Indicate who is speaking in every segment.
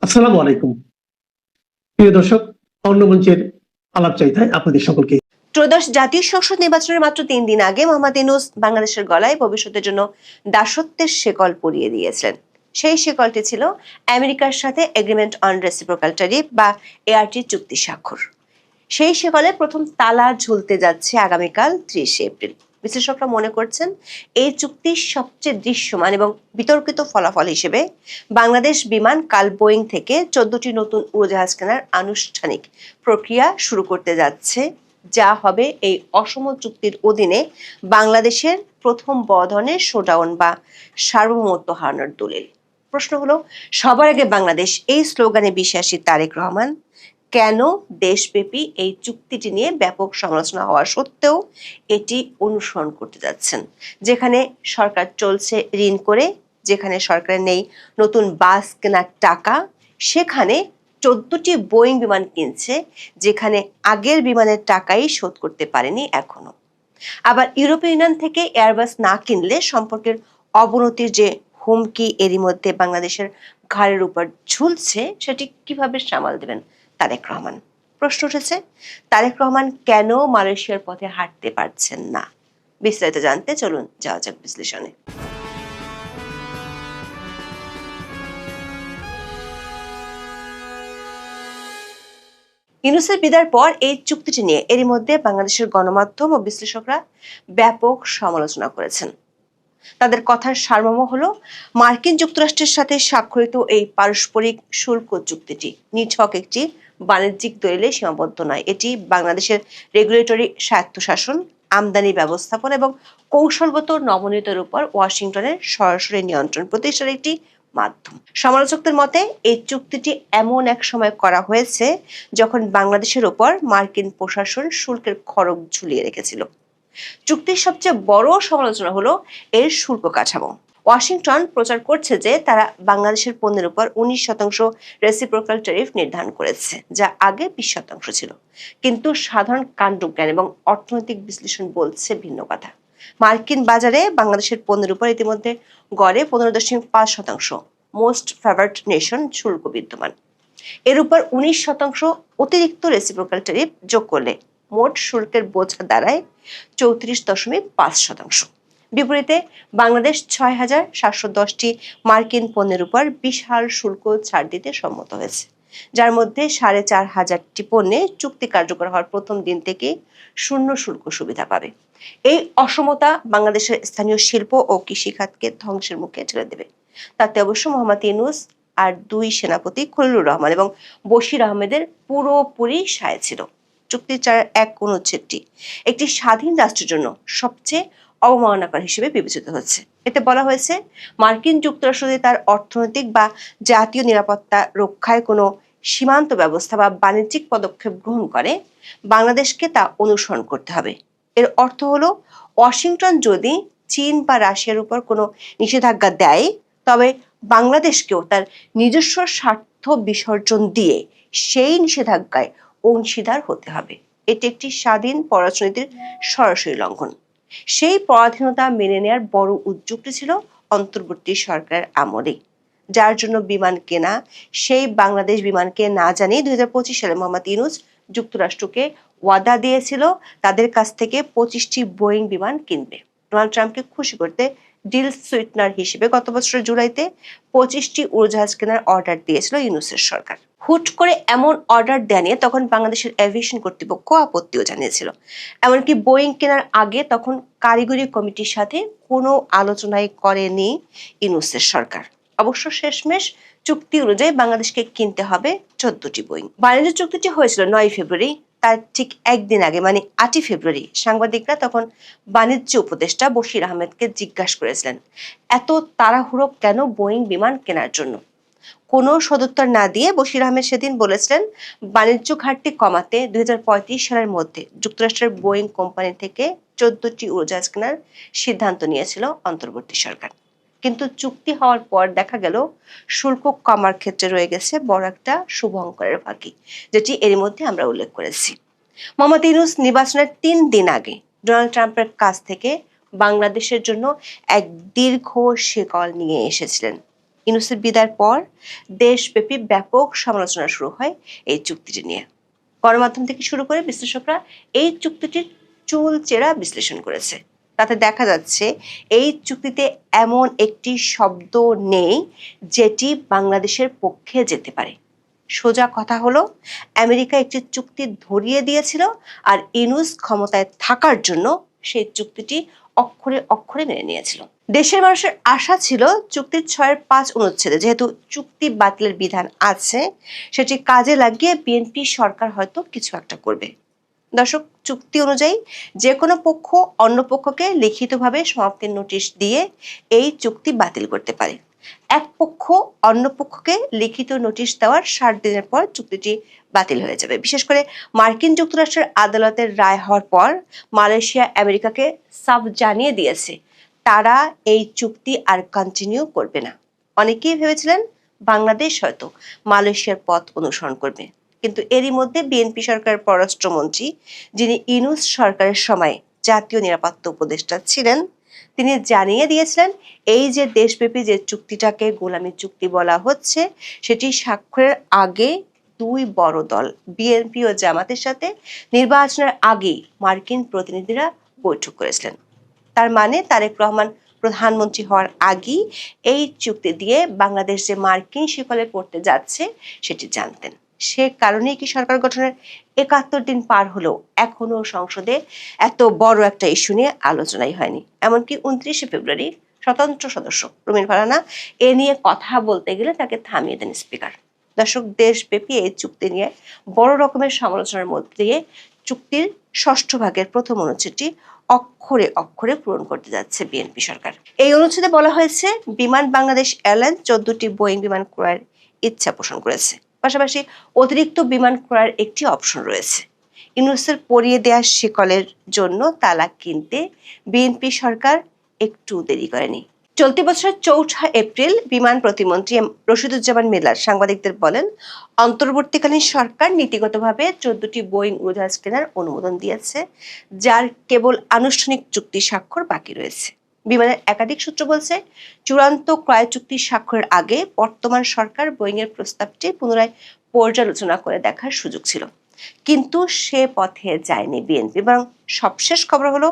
Speaker 1: আসসালামু আলাইকুম প্রিয় দর্শক, অন্যমঞ্চের আলাপচারিতায় আপনাদের সকলকে।
Speaker 2: ত্রয়োদশ জাতীয় সংসদ নির্বাচনের মাত্র 3 দিন আগে মোহাম্মদ ইউনূস বাংলাদেশের গলায় ভবিষ্যতের জন্য দাসত্বের শেকল পরিয়ে দিয়েছিলেন। সেই শেকলটি ছিল আমেরিকার সাথে এগ্রিমেন্ট অন রেসিপ্রোকাল ট্যারিফ বা এআরটি চুক্তি স্বাক্ষর। সেই শেকলে প্রথম তালা ঝুলতে যাচ্ছে আগামীকাল 30 এপ্রিল। বিশ্লেষকরা মনে করছেন এই চুক্তির সবচেয়ে দৃশ্যমান এবং বিতর্কিত ফলাফল হিসেবে বাংলাদেশ বিমান কাল বোয়িং থেকে 14টি নতুন উড়োজাহাজ কেনার আনুষ্ঠানিক প্রক্রিয়া শুরু করতে যাচ্ছে, যা হবে এই অসম চুক্তির অধীনে বাংলাদেশের প্রথম বড় ধরনের শোডাউন বা সার্বভৌমত্ব হারানোর দলিল। প্রশ্ন হলো, সবার আগে বাংলাদেশ এই স্লোগানে বিশ্বাসী তারেক রহমান কেন দেশব্যাপী এই চুক্তিটি নিয়ে ব্যাপক সমালোচনা হওয়া সত্ত্বেও এটি অনুসরণ করতে যাচ্ছেন? যেখানে সরকার চলছে ঋণ করে, যেখানে সরকারের নেই নতুন বাস কেনার টাকা, সেখানে 14টি বোয়িং বিমান কিনছে, যেখানে আগের বিমানের টাকাই শোধ করতে পারেনি এখনো। আবার ইউরোপীয় ইউনিয়ন থেকে এয়ারবাস না কিনলে সম্পর্কের অবনতির যে হুমকি এরই মধ্যে বাংলাদেশের ঘাড়ের উপর ঝুলছে, সেটি কিভাবে সামাল দেবেন তারেক রহমান? প্রশ্ন উঠেছে, তারেক রহমান কেন মালয়েশিয়ার পথে হাঁটতে পারছেন না? বিস্তারিত জানতে চলুন যাওয়া যাক বিশ্লেষণে। ইউনূসের বিদায়ের পর এই চুক্তিটি নিয়ে এরই মধ্যে বাংলাদেশের গণমাধ্যম ও বিশ্লেষকরা ব্যাপক সমালোচনা করেছেন। তাদের কথার সারমর্ম হলো, মার্কিন যুক্তরাষ্ট্রের সাথে স্বাক্ষরিত এই পারস্পরিক শুল্ক চুক্তিটি নিছক একটি বাণিজ্যিক দলিলে সীমাবদ্ধ নয়। এটি বাংলাদেশের রেগুলেটরি স্বায়ত্তশাসন, আমদানি ব্যবস্থাপনা এবং কৌশলগত নমনীয়তার উপর ওয়াশিংটনের সরাসরি নিয়ন্ত্রণ প্রতিষ্ঠার একটি মাধ্যম। সমালোচকদের মতে এই চুক্তিটি এমন এক সময় করা হয়েছে যখন বাংলাদেশের উপর মার্কিন প্রশাসন শুল্কের খড়গ ঝুলিয়ে রেখেছিল। চুক্তির সবচেয়ে বড় সমালোচনা হলো এর শুল্ক কাঠামো। ওয়াশিংটন প্রচার করছে যে তারা বাংলাদেশের পণ্যের উপর 19% রেসিপ্রোকাল ট্যারিফ নির্ধারণ করেছে, যা আগে 20% ছিল। কিন্তু সাধারণ কাণ্ডজ্ঞান এবং অর্থনৈতিক বিশ্লেষণ বলছে ভিন্ন কথা। মার্কিন বাজারে বাংলাদেশের পণ্যের উপর ইতিমধ্যে গড়ে 15.5% মোস্ট ফেভারড নেশন শুল্ক বিদ্যমান। এর উপর 19% অতিরিক্ত রেসিপ্রোকাল ট্যারিফ যোগ করলে মোট শুল্কের বোঝা দাঁড়ায় 34.5%। বিপরীতে বাংলাদেশ 6,710টি মার্কিন পণ্যের উপর বিশাল শুল্ক ছাড় দিতে সম্মত হয়েছে, যার মধ্যে 4,500টি পণ্যে চুক্তি কার্যকর হওয়ার প্রথম দিন থেকে শূন্য শুল্ক সুবিধা পাবে। এই অসমতা বাংলাদেশের স্থানীয় শিল্প ও কৃষিখাতকে ধ্বংসের মুখে ঠেলে দেবে। তাতে অবশ্য মোহাম্মদ ইউনূস আর দুই সেনাপতি খলিলুর রহমান এবং বশির আহমেদের পুরোপুরি সায় ছিল। চুক্তির 1 অনুচ্ছেদটি একটি স্বাধীন রাষ্ট্রের জন্য সবচেয়ে অবমাননাকর হিসেবে বিবেচিত হচ্ছে। এতে বলা হয়েছে, মার্কিন যুক্তরাষ্ট্র যদি তার অর্থনৈতিক বা জাতীয় নিরাপত্তা রক্ষায় কোনো সীমান্ত ব্যবস্থা বা বাণিজ্যিক পদক্ষেপ গ্রহণ করে, বাংলাদেশকে তা অনুসরণ করতে হবে। এর অর্থ হলো, ওয়াশিংটন যদি চীন বা রাশিয়ার উপর কোনো নিষেধাজ্ঞা দেয়, তবে বাংলাদেশকেও তার নিজস্ব স্বার্থ বিসর্জন দিয়ে সেই নিষেধাজ্ঞায় অংশীদার হতে হবে। এটি একটি স্বাধীন পররাষ্ট্রনীতির সরাসরি লঙ্ঘন। সেই পরাধীনতা মেনে নেওয়ার বড় উদ্যোগটি ছিল অন্তর্বর্তী সরকারের আমলে, যার জন্য বিমান কেনা, সেই বাংলাদেশ বিমানকে না জানিয়ে 2025 সালে মোহাম্মদ ইউনূস যুক্তরাষ্ট্রকে ওয়াদা দিয়েছিল তাদের কাছ থেকে 25টি বোয়িং বিমান কিনবে। ডোনাল্ড ট্রাম্পকে খুশি করতে ডিল সুইটনার হিসেবে গত বছরের জুলাইতে 25টি উড়োজাহাজ কেনার অর্ডার দিয়েছিল ইউনূসের সরকার। হুট করে এমন অর্ডার দেয়া নিয়ে তখন বাংলাদেশের এভিয়েশন কর্তৃপক্ষ আপত্তিও জানিয়েছিল। এমনকি বোয়িং কেনার আগে তখন কারিগরি কমিটির সাথে কোনো আলোচনাই করেনি ইউনূসের সরকার। অবশ্য শেষমেশ চুক্তি অনুযায়ী বাংলাদেশকে কিনতে হবে 14টি বোয়িং। বাণিজ্য চুক্তিটি হয়েছিল 9 ফেব্রুয়ারি। তার ঠিক একদিন আগে মানে 8 ফেব্রুয়ারি সাংবাদিকরা তখন বাণিজ্য উপদেষ্টা বশির আহমেদকে জিজ্ঞাসা করেছিলেন, এত তাড়াহুড়ো কেন বোয়িং বিমান কেনার জন্য? কোনো সদুত্তর না দিয়ে বশির আহমেদ সেদিন বলেছিলেন, বাণিজ্য ঘাটতি কমাতে 2035 সালের মধ্যে যুক্তরাষ্ট্রের বোয়িং কোম্পানি থেকে 14টি উড়োজাহাজ কেনার সিদ্ধান্ত নিয়েছিল অন্তর্বর্তী সরকার। কিন্তু চুক্তি হওয়ার পর দেখা গেল শুল্ক কমার ক্ষেত্রে রয়ে গেছে বড় একটা শুভঙ্করের ফাঁকি, যেটি এর মধ্যে আমরা উল্লেখ করেছি। মোহাম্মদ ইউনূস নির্বাচনের 3 দিন আগে ডোনাল্ড ট্রাম্পের কাছ থেকে বাংলাদেশের জন্য এক দীর্ঘ শিকল নিয়ে এসেছিলেন। ইউনূসের বিদায়ের পর দেশব্যাপী ব্যাপক সমালোচনা শুরু হয় এই চুক্তিটি নিয়ে। গণমাধ্যম থেকে শুরু করে বিশ্লেষকরা এই চুক্তিটির চুলচেরা বিশ্লেষণ করেছে। তাতে দেখা যাচ্ছে এই চুক্তিতে এমন একটি শব্দ নেই যেটি বাংলাদেশের পক্ষে যেতে পারে। সোজা কথা হলো, আমেরিকা একটি চুক্তি ধরিয়ে দিয়েছিল আর ইউনূস ক্ষমতায় থাকার জন্য সেই চুক্তিটি অক্ষরে অক্ষরে মেনে নিয়েছিল। দেশের মানুষের আশা ছিল চুক্তির 6-5 অনুচ্ছেদে যেহেতু চুক্তি বাতিলের বিধান আছে, সেটি কাজে লাগিয়ে বিএনপি সরকার হয়তো কিছু একটা করবে। দর্শক, চুক্তি অনুযায়ী যে কোনো পক্ষ অন্য পক্ষকে লিখিতভাবে সমাপ্তির নোটিশ দিয়ে এই চুক্তি বাতিল করতে পারে। এক পক্ষ অন্য পক্ষকে লিখিত নোটিশ দেওয়ার 60 দিনের পর চুক্তিটি বাতিল হয়ে যাবে। বিশেষ করে মার্কিন যুক্তরাষ্ট্রের আদালতের রায় হওয়ার পর মালয়েশিয়া আমেরিকাকে সাফ জানিয়ে দিয়েছে তারা এই চুক্তি আর কন্টিনিউ করবে না। অনেকেই ভেবেছিলেন বাংলাদেশ হয়তো মালয়েশিয়ার পথ অনুসরণ করবে, কিন্তু এরই মধ্যে বিএনপি সরকারের পররাষ্ট্রমন্ত্রী, যিনি ইউনূস সরকারের সময় জাতীয় নিরাপত্তা উপদেষ্টা ছিলেন, তিনি জানিয়ে দিয়েছিলেন এই যে দেশব্যাপী যে চুক্তিটাকে গোলামী চুক্তি বলা হচ্ছে, সেটি স্বাক্ষরের আগে দুই বড় দল বিএনপি ও জামাতের সাথে নির্বাচনের আগে মার্কিন প্রতিনিধিরা বৈঠক করেছিলেন। তার মানে তারেক রহমান প্রধানমন্ত্রী হওয়ার আগেই এই চুক্তি দিয়ে বাংলাদেশ যে মার্কিন শিকলে পড়তে যাচ্ছে সেটি জানতেন। সে কারণেই কি সরকার গঠনের 71 দিন পার হলেও এখনো সংসদে এত বড় একটা ইস্যু নিয়ে আলোচনাই হয়নি। এমনকি 29শে ফেব্রুয়ারি স্বতন্ত্র সদস্য রুমিন ফারহানা এ নিয়ে কথা বলতে গেলে তাকে থামিয়ে দেন স্পিকার। দর্শক, দেশব্যাপী এই চুক্তি নিয়ে বড় রকমের সমালোচনার মধ্যে দিয়ে চুক্তির 6ষ্ঠ ভাগের প্রথম অনুচ্ছেদটি অক্ষরে অক্ষরে পূরণ করতে যাচ্ছে বিএনপি সরকার। এই অনুচ্ছেদে বলা হয়েছে বিমান বাংলাদেশ এয়ারলাইন্স 14টি বোয়িং বিমান ক্রয়ের ইচ্ছা পোষণ করেছে। পাশাপাশি অতিরিক্ত বিমান ক্রয়ের একটি অপশন রয়েছে। ইউনূসের পরিয়ে দেওয়া শিকলের জন্য তালা কিনতে বিএনপি সরকার একটু দেরি করেনি। চলতি বছরের 4 এপ্রিল বিমান প্রতিমন্ত্রী রশিদুজ্জামান মিল্লাত সাংবাদিকদের বলেন, অন্তর্বর্তীকালীন সরকার নীতিগতভাবে 14টি বোয়িং উড়োজাহাজ কেনার অনুমোদন দিয়েছে, যার কেবল আনুষ্ঠানিক চুক্তি স্বাক্ষর বাকি রয়েছে। বিমানের একাধিক সূত্র বলছে, চূড়ান্ত ক্রয় চুক্তি স্বাক্ষরের আগে বর্তমান সরকার বোয়িং এর প্রস্তাবটি পুনরায় পর্যালোচনা করে দেখার সুযোগ ছিল, কিন্তু সে পথে যায়নি বিএনপি। বরং সবশেষ খবর হলো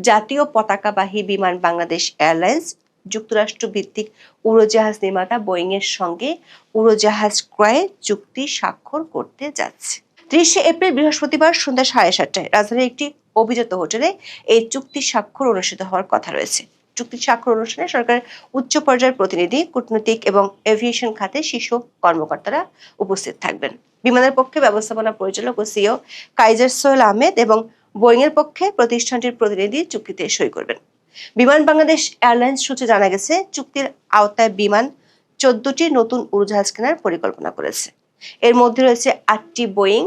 Speaker 2: জাতীয় পতাকাবাহী বিমান বাংলাদেশ এয়ারলাইন্স যুক্তরাষ্ট্র ভিত্তিক উড়োজাহাজ নির্মাতা বোয়িং এর সঙ্গে উড়োজাহাজ ক্রয়ে চুক্তি স্বাক্ষর করতে যাচ্ছে। 30শে এপ্রিল বৃহস্পতিবার সন্ধ্যা 7:30টায় রাজধানীর একটি অভিজাত হোটেলে এই চুক্তি স্বাক্ষর অনুষ্ঠিত হওয়ার কথা রয়েছে। চুক্তি স্বাক্ষর অনুষ্ঠানে সরকারের উচ্চ পর্যায়ের প্রতিনিধি, কূটনৈতিক এবং এভিয়েশন খাতে শীর্ষ কর্মকর্তারা উপস্থিত থাকবেন। বিমানের পক্ষে ব্যবস্থাপনা পরিচালক ও সিইও কাইজার সোহেল আহমেদ এবং বোয়িং এর পক্ষে প্রতিষ্ঠানটির প্রতিনিধি চুক্তিতে সই করবেন। বিমান বাংলাদেশ এয়ারলাইন্স সূত্রে জানা গেছে, চুক্তির আওতায় বিমান 14টি নতুন উড়োজাহাজ কেনার পরিকল্পনা করেছে। এর মধ্যে রয়েছে 8টি বোয়িং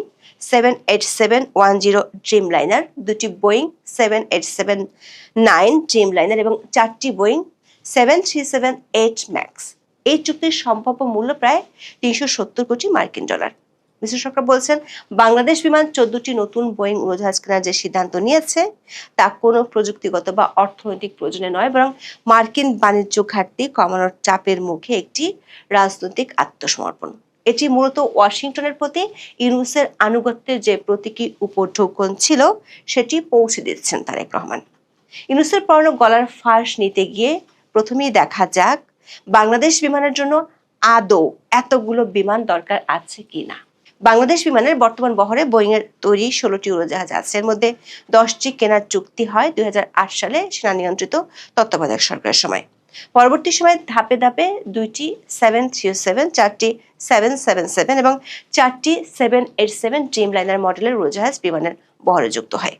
Speaker 2: 787-10 ড্রিমলাইনার, 2টি বোয়িং 787-9 ড্রিমলাইনার এবং 4টি বোয়িং 737-8 ম্যাক্স। এই চুক্তির সম্ভাব্য মূল্য প্রায় 370 কোটি মার্কিন ডলার। বিশ্লেষকরা বলছেন, বাংলাদেশ বিমান 14টি নতুন বোয়িং উড়োজাহাজ কেনার যে সিদ্ধান্ত নিয়েছে তা কোনো প্রযুক্তিগত বা অর্থনৈতিক প্রয়োজনে নয়, বরং মার্কিন বাণিজ্য ঘাটতি কমানোর চাপের মুখে একটি রাজনৈতিক আত্মসমর্পণ। এটি মূলত ওয়াশিংটনের প্রতি ইউনূসের আনুগত্যের যে প্রতীকী উপঢৌকন ছিল সেটি পৌঁছে দিচ্ছেন তারেক রহমান। ইউনূসের পরনে গলার ফাঁস নিতে গিয়ে প্রথমেই দেখা যাক বাংলাদেশ বিমানের জন্য আদৌ এতগুলো বিমান দরকার আছে কিনা। বাংলাদেশ বিমানের বর্তমান বহরে বোয়িং এর তৈরি 16টি উড়োজাহাজ আছে। এর মধ্যে 10টি কেনার চুক্তি হয় 2008 সালে সেনা নিয়ন্ত্রিত তত্ত্বাবধায়ক সরকারের সময়। পরবর্তী সময়ে ধাপে ধাপে 2টি 737, 4টি 777 এবং 4টি 787 ড্রিমলাইনার মডেলের উড়োজাহাজ বিমানের বহরে যুক্ত হয়।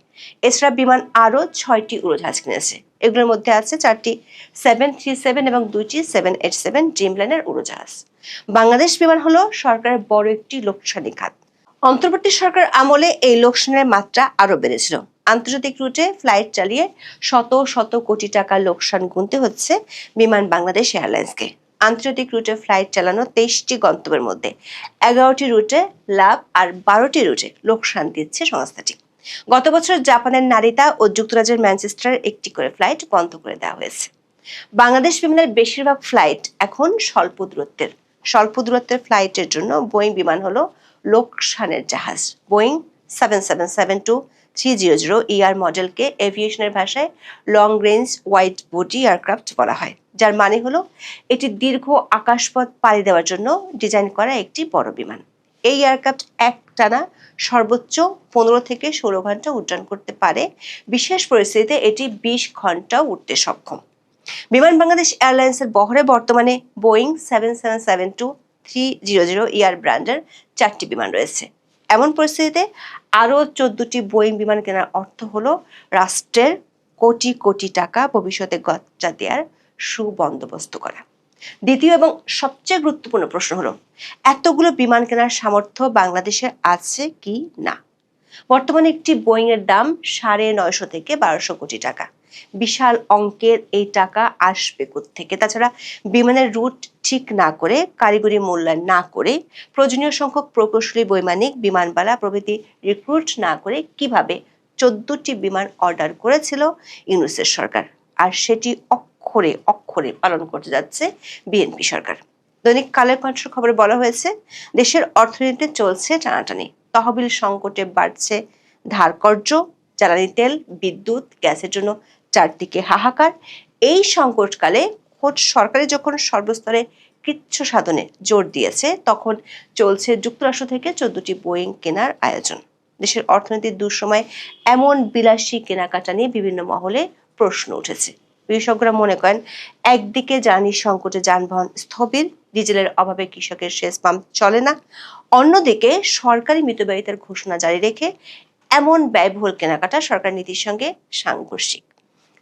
Speaker 2: এছাড়া বিমান আরও 6টি উড়োজাহাজ কিনেছে। এগুলোর মধ্যে আছে 4টি 737 এবং 2টি 787 ড্রিমলাইনার উড়োজাহাজ। বাংলাদেশ বিমান হলো সরকারের বড় একটি লোকসানি খাত। অন্তর্বর্তী সরকার আমলে এই লোকসানের মাত্রা আরো বেড়েছিল। আন্তর্জাতিক রুটে ফ্লাইট চালিয়ে শত শত কোটি টাকা লোকসান গুনতে হচ্ছে বিমান বাংলাদেশ এয়ারলাইন্সকে। আন্তর্জাতিক রুটে ফ্লাইট চালানো 23টি গন্তব্যের মধ্যে 11টি রুটে লাভ আর 12টি রুটে লোকসান দিচ্ছে সংস্থাটি। গত বছর জাপানের নারিতা ও যুক্তরাজ্যের ম্যানচেস্টারের একটি করে ফ্লাইট বন্ধ করে দেওয়া হয়েছে। বাংলাদেশ বিমানের বেশিরভাগ ফ্লাইট এখন স্বল্প দূরত্বের ফ্লাইটের জন্য বোয়িং বিমান হলো লোকসানের জাহাজ। বোয়িং 777-300 মডেলকে এভিয়েশনের ভাষায় long range wide body aircraft বলা হয়, যার মানে হলো এটি দীর্ঘ আকাশপথ পাড়ি দেওয়ার জন্য ডিজাইন করা একটি বড় বিমান। এই এয়ারক্রাফট একটানা সর্বোচ্চ 15 থেকে 16 ঘন্টা উড্ডয়ন করতে পারে। বিশেষ পরিস্থিতিতে এটি 20 ঘন্টাও উঠতে সক্ষম। বিমান বাংলাদেশ এয়ারলাইন্সের বহরে বর্তমানে বোয়িং 777-300 ব্র্যান্ডের 4টি বিমান রয়েছে। এমন পরিস্থিতিতে আরও 14টি বোয়িং বিমান কেনার অর্থ হলো রাষ্ট্রের কোটি কোটি টাকা ভবিষ্যতে গচ্চা দেওয়ার সুবন্দোবস্ত করা। দ্বিতীয় এবং সবচেয়ে গুরুত্বপূর্ণ প্রশ্ন হলো, এতগুলো বিমান কেনার সামর্থ্য বাংলাদেশের আছে কি না। বর্তমানে একটি বোয়িং এর দাম 950 থেকে 1200 কোটি টাকা। বিশাল অঙ্কের এই টাকা আসবে কোত্থেকে? তাছাড়া বিমানের রুট ঠিক না করে, কারিগরি মূল্যায়ন না করে, প্রয়োজনীয় সংখ্যক প্রকৌশলী, বৈমানিক, বিমানবালা প্রভৃতি রিক্রুট না করে কিভাবে 14টি বিমান অর্ডার করেছিল ইউনূসের সরকার, আর সেটি অক্ষরে অক্ষরে পালন করতে যাচ্ছে বিএনপি সরকার। দৈনিক কালের কণ্ঠের খবরে বলা হয়েছে, দেশের অর্থনীতিতে চলছে টানাটানি, তহবিল সংকটে বাড়ছে ধারকর্য, জ্বালানি তেল, বিদ্যুৎ, গ্যাসের জন্য চারদিকে হাহাকার। এই সংকটকালে খোদ সরকারি যখন সর্বস্তরে কৃচ্ছ সাধনে জোর দিয়েছে, তখন চলছে যুক্তরাষ্ট্র থেকে 14টি বোয়িং কেনার আয়োজন। দেশের অর্থনীতির দুঃসময় এমন বিলাসী কেনাকাটা নিয়ে বিভিন্ন মহলে প্রশ্ন উঠেছে। বিশেষজ্ঞরা মনে করেন, একদিকে জ্বালানি সংকটে যানবাহন স্থবির, ডিজেলের অভাবে কৃষকের সেচ পাম্প চলে না, অন্যদিকে সরকারি মিতব্যয়িতার ঘোষণা জারি রেখে এমন ব্যয়বহুল কেনাকাটা সরকার নীতির সঙ্গে সাংঘর্ষিক।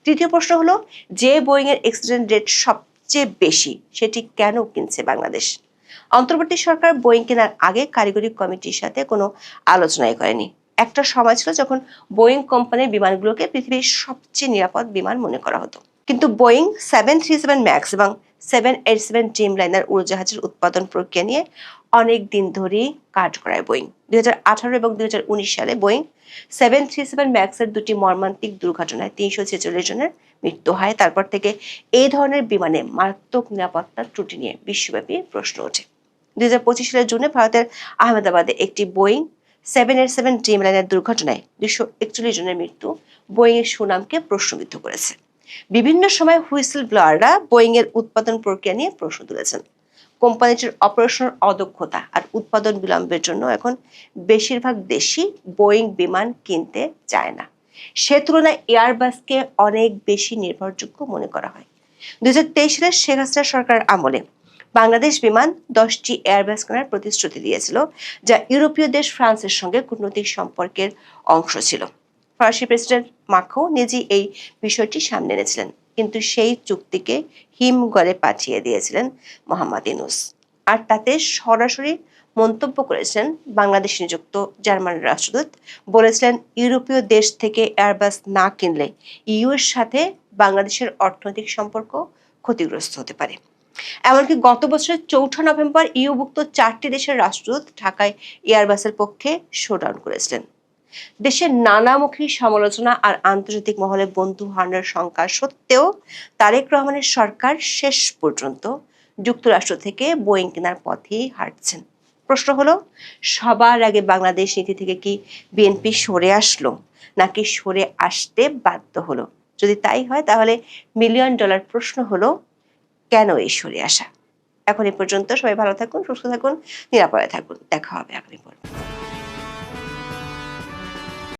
Speaker 2: তৃতীয় প্রশ্ন হলো, যে বোয়িং এর অ্যাক্সিডেন্ট রেট সবচেয়ে বেশি, সেটি কেন কিনছে বাংলাদেশ? অন্তর্বর্তী সরকার বোয়িং কেনার আগে কারিগরি কমিটির সাথে কোনো আলোচনাই করেনি। একটা সময় ছিল যখন বোয়িং কোম্পানির বিমানগুলোকে পৃথিবীর সবচেয়ে নিরাপদ বিমান মনে করা হতো। কিন্তু বোয়িং 737 ম্যাক্স এবং 787 ড্রিমলাইনার উড়োজাহাজের উৎপাদন প্রক্রিয়া নিয়ে অনেক দিন ধরেই কাজ করায় বোয়িং। 2018 এবং 2019 সালে বোয়িং 737 ম্যাক্সের দুটি মর্মান্তিক দুর্ঘটনায় 346 জনের মৃত্যু হয়। তারপর থেকে এই ধরনের বিমানে মারাত্মক নিরাপত্তার ত্রুটি নিয়ে বিশ্বব্যাপী প্রশ্ন ওঠে। 2025 সালের জুনে ভারতের আহমেদাবাদে একটি বোয়িং 787 ড্রিমলাইনার দুর্ঘটনায় 241 জনের মৃত্যু বোয়িং এর সুনামকে প্রশ্নবিদ্ধ করেছে। বিভিন্ন সময় হুইসেল ব্লোয়াররা বোয়িং এর উৎপাদন প্রক্রিয়া নিয়ে প্রশ্ন তুলেছেন। কোম্পানিটির অপারেশনাল অদক্ষতা আর উৎপাদন বিলম্বের জন্য এখন বেশিরভাগ দেশই বোয়িং বিমান কিনতে চায় না। সে তুলনায় এয়ারবাসকে অনেক বেশি নির্ভরযোগ্য মনে করা হয়। 2023 সালের শেখ হাসিনা সরকারের আমলে বাংলাদেশ বিমান 10টি এয়ারবাস কেনার প্রতিশ্রুতি দিয়েছিল, যা ইউরোপীয় দেশ ফ্রান্সের সঙ্গে কূটনৈতিক সম্পর্কের অংশ ছিল। ফরাসি প্রেসিডেন্ট মাখো নিজেই এই বিষয়টি সামনে এনেছিলেন, কিন্তু সেই চুক্তিকে হিমঘরে পাঠিয়ে দিয়েছিলেন মোহাম্মদ ইউনূস। আর তাতে সরাসরি মন্তব্য করেছেন বাংলাদেশ নিযুক্ত জার্মান রাষ্ট্রদূত, বলেছিলেন ইউরোপীয় দেশ থেকে এয়ারবাস না কিনলে ইইউ এর সাথে বাংলাদেশের অর্থনৈতিক সম্পর্ক ক্ষতিগ্রস্ত হতে পারে। এমনকি গত বছরের 4 নভেম্বর ইইউভুক্ত 4টি দেশের রাষ্ট্রদূত ঢাকায় এয়ারবাসের পক্ষে শোডাউন করেছিলেন। দেশের নানামুখী সমালোচনা আর আন্তর্জাতিক মহলে বন্ধু হারানোর শঙ্কা সত্ত্বেও তারেক রহমানের সরকার শেষ পর্যন্ত যুক্তরাষ্ট্র থেকে বোয়িং কেনার পথেই হাঁটছেন। প্রশ্ন হলো, সবার আগে বাংলাদেশ নীতি থেকে কি বিএনপি সরে আসলো, নাকি সরে আসতে বাধ্য হলো? যদি তাই হয়, তাহলে $মিলিয়ন প্রশ্ন হলো, কেন এই সরে আসা? এখন এ পর্যন্ত। সবাই ভালো থাকুন, সুস্থ থাকুন, নিরাপদে থাকুন। দেখা হবে আগামী পর্বে।